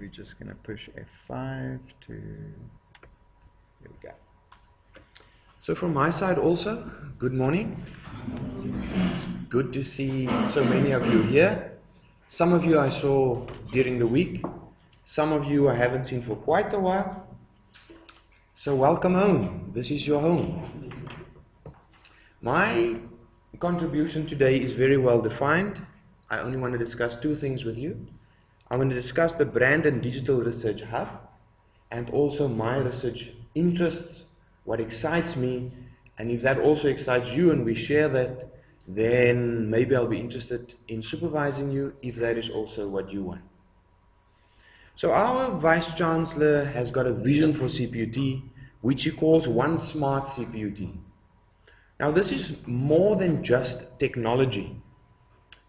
we're just going to push F5 to, there we go. So from my side also, good morning. It's good to see so many of you here. Some of you I saw during the week, some of you I haven't seen for quite a while. So welcome home, this is your home. My contribution today is very well defined. I only want to discuss two things with you. I'm going to discuss the Brand and Digital Research Hub and also my research interests, what excites me, and if that also excites you and we share that, then maybe I'll be interested in supervising you if that is also what you want. So our Vice Chancellor has got a vision for CPUT, which he calls One Smart CPUT. Now this is more than just technology,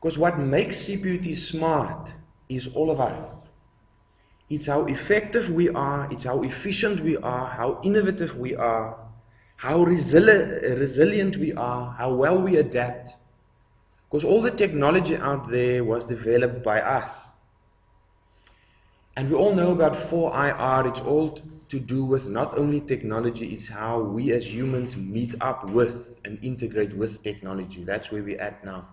because what makes CPUT smart is all of us. It's how effective we are, it's how efficient we are, how innovative we are, how resilient we are, how well we adapt. Because all the technology out there was developed by us. And we all know about 4IR, it's all to do with not only technology, it's how we as humans meet up with and integrate with technology. That's where we're at now.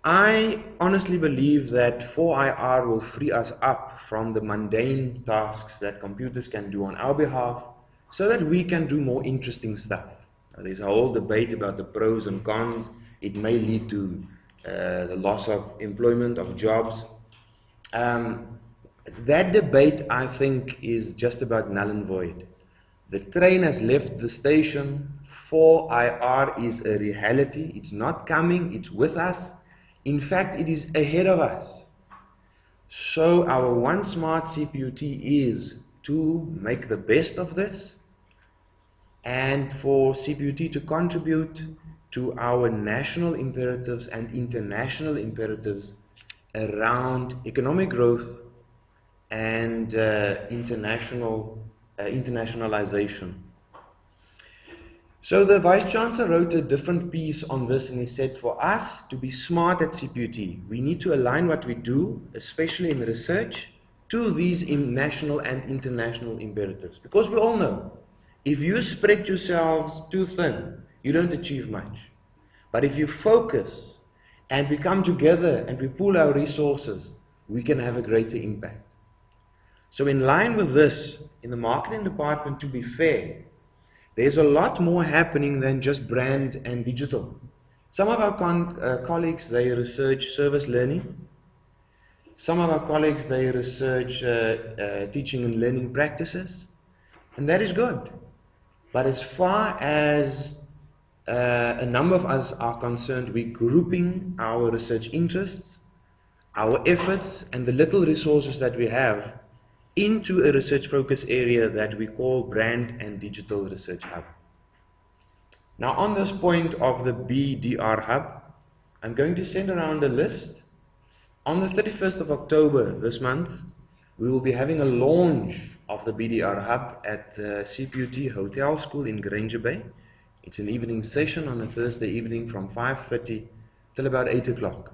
I honestly believe that 4IR will free us up from the mundane tasks that computers can do on our behalf so that we can do more interesting stuff. Now, there's a whole debate about the pros and cons. It may lead to the loss of employment, of jobs. That debate, I think, is just about null and void. The train has left the station. 4IR is a reality. It's not coming, it's with us. In fact, it is ahead of us. So our One Smart CPUT is to make the best of this and for CPUT to contribute to our national imperatives and international imperatives around economic growth and internationalization. So the Vice Chancellor wrote a different piece on this, and he said for us to be smart at CPUT, we need to align what we do, especially in research, to these national and international imperatives. Because we all know, if you spread yourselves too thin, you don't achieve much. But if you focus and we come together and we pool our resources, we can have a greater impact. So in line with this, in the marketing department, to be fair, there's a lot more happening than just brand and digital. Some of our colleagues, they research service learning. Some of our colleagues, they research teaching and learning practices. And that is good. But as far as a number of us are concerned, we're grouping our research interests, our efforts, and the little resources that we have into a research focus area that we call Brand and Digital Research Hub. Now on this point of the BDR Hub, I'm going to send around a list. On the 31st of October this month, we will be having a launch of the BDR Hub at the CPUT Hotel School in Granger Bay. It's an evening session on a Thursday evening from 5:30 till about 8 o'clock.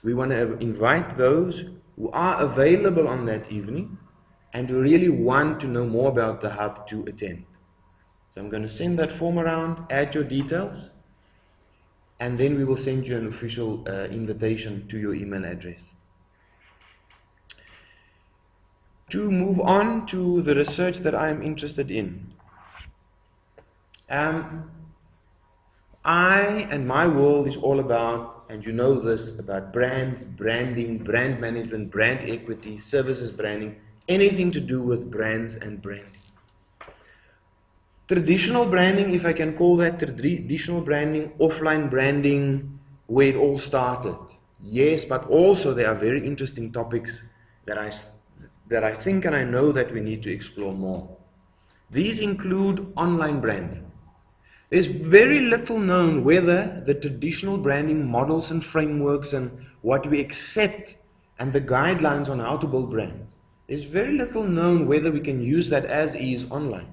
We want to invite those who are available on that evening and who really want to know more about the hub to attend. So I'm going to send that form around, add your details, and then we will send you an official invitation to your email address. To move on to the research that I am interested in. I and my world is all about, and you know this, about brands, branding, brand management, brand equity, services branding, anything to do with brands and branding. Traditional branding, if I can call that traditional branding, offline branding, where it all started. Yes, but also there are very interesting topics that I think and I know that we need to explore more. These include online branding. There's very little known whether the traditional branding models and frameworks and what we accept and the guidelines on how to build brands. There's very little known whether we can use that as is online.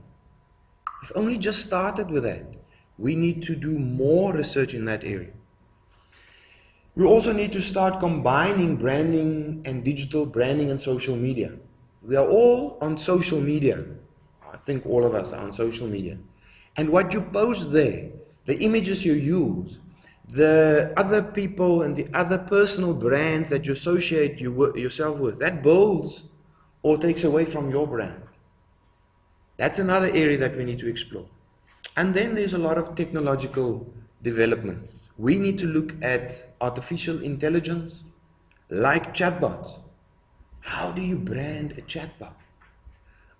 We've only just started with that. We need to do more research in that area. We also need to start combining branding and digital branding and social media. We are all on social media. I think all of us are on social media. And what you post there, the images you use, the other people and the other personal brands that you associate yourself with, that builds or takes away from your brand. That's another area that we need to explore. And then there's a lot of technological developments. We need to look at artificial intelligence, like chatbots. How do you brand a chatbot?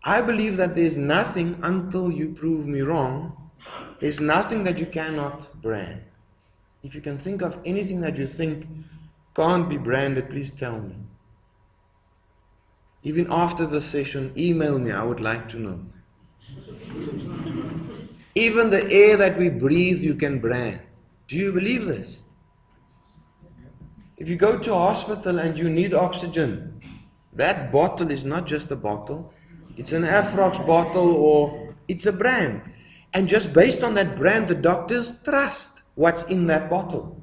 I believe that there's nothing, until you prove me wrong, there's nothing that you cannot brand. If you can think of anything that you think can't be branded, please tell me. Even after the session, email me, I would like to know. Even the air that we breathe, you can brand. Do you believe this? If you go to a hospital and you need oxygen, that bottle is not just a bottle. It's an Afrox bottle, or it's a brand. And just based on that brand, the doctors trust what's in that bottle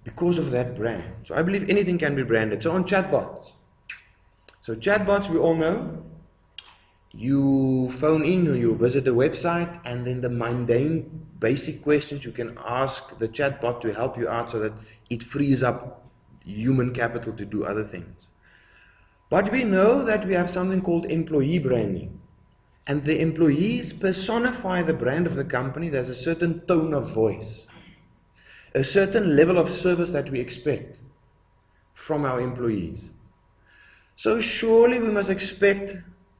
because of that brand. So I believe anything can be branded. So on chatbots. So chatbots, we all know, you phone in or you visit the website, and then the mundane basic questions you can ask the chatbot to help you out so that it frees up human capital to do other things. But we know that we have something called employee branding. And the employees personify the brand of the company. There's a certain tone of voice, a certain level of service that we expect from our employees. So surely we must expect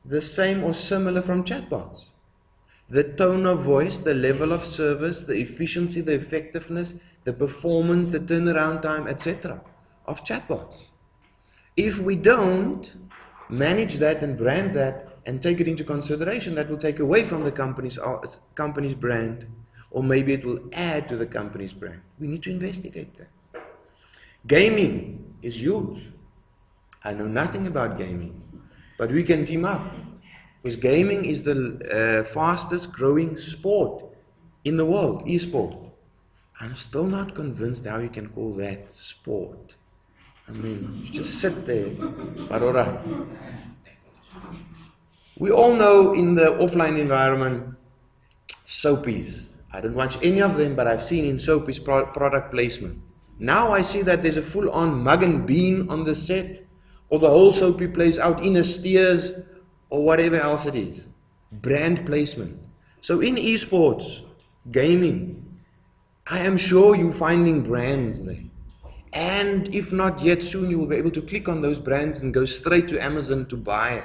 the same or similar from chatbots. The tone of voice, the level of service, the efficiency, the effectiveness, the performance, the turnaround time, etc. of chatbots. If we don't manage that and brand that and take it into consideration, that will take away from the company's brand, or maybe it will add to the company's brand. We need to investigate that. Gaming is huge. I know nothing about gaming, but we can team up, because gaming is the fastest growing sport in the world, e-sport. I'm still not convinced how you can call that sport. I mean, you just sit there, but alright. We all know in the offline environment, soapies. I don't watch any of them, but I've seen in soapies product placement. Now I see that there's a full-on mug and bean on the set, or the whole soapy plays out in a Steers, or whatever else it is. Brand placement. So in esports, gaming, I am sure you're finding brands there. And if not yet, soon you will be able to click on those brands and go straight to Amazon to buy it.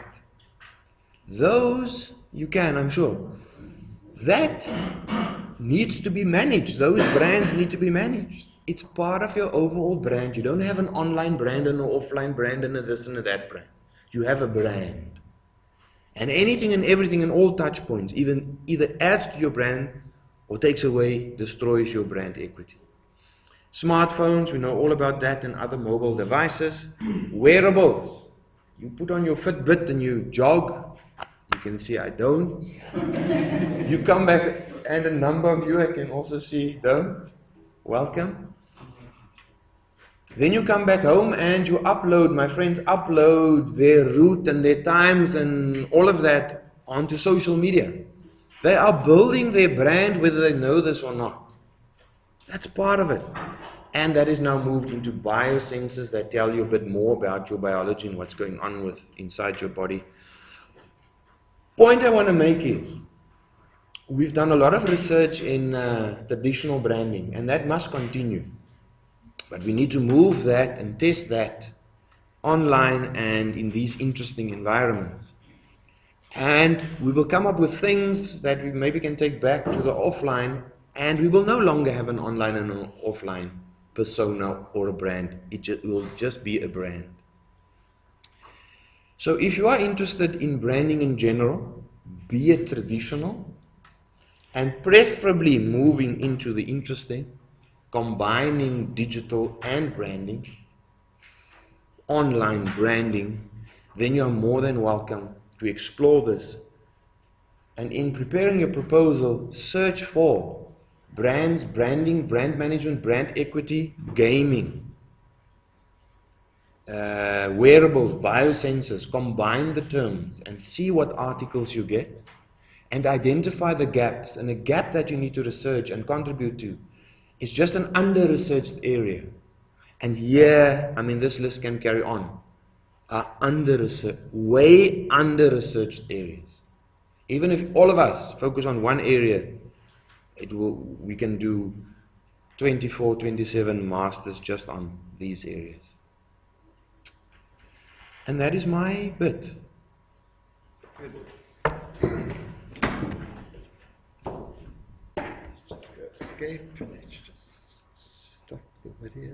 Those you can, I'm sure. That needs to be managed. Those brands need to be managed. It's part of your overall brand. You don't have an online brand and an offline brand and a this and a that brand. You have a brand. And anything and everything in all touch points either adds to your brand or takes away, destroys your brand equity. Smartphones, we know all about that, and other mobile devices. Wearables. You put on your Fitbit and you jog. You can see I don't. You come back, and a number of you I can also see don't. Welcome. Then you come back home and you upload, my friends upload their route and their times and all of that onto social media. They are building their brand whether they know this or not. That's part of it. And that is now moved into biosensors that tell you a bit more about your biology and what's going on inside your body. Point I want to make is, we've done a lot of research in traditional branding, and that must continue. But we need to move that and test that online and in these interesting environments. And we will come up with things that we maybe can take back to the offline, and we will no longer have an online and an offline persona or a brand. It will just be a brand. So if you are interested in branding in general, be it traditional, and preferably moving into the interesting, combining digital and branding, online branding, then you are more than welcome to explore this. And in preparing your proposal, search for brands, branding, brand management, brand equity, gaming, wearables, biosensors. Combine the terms and see what articles you get and identify the gaps. And a gap that you need to research and contribute to is just an under-researched area. And here, I mean, this list can carry on, are way under-researched areas. Even if all of us focus on one area, we can do 24, 27 masters just on these areas. And that is my bit. Good. Let's just go escape and let's just stop the video.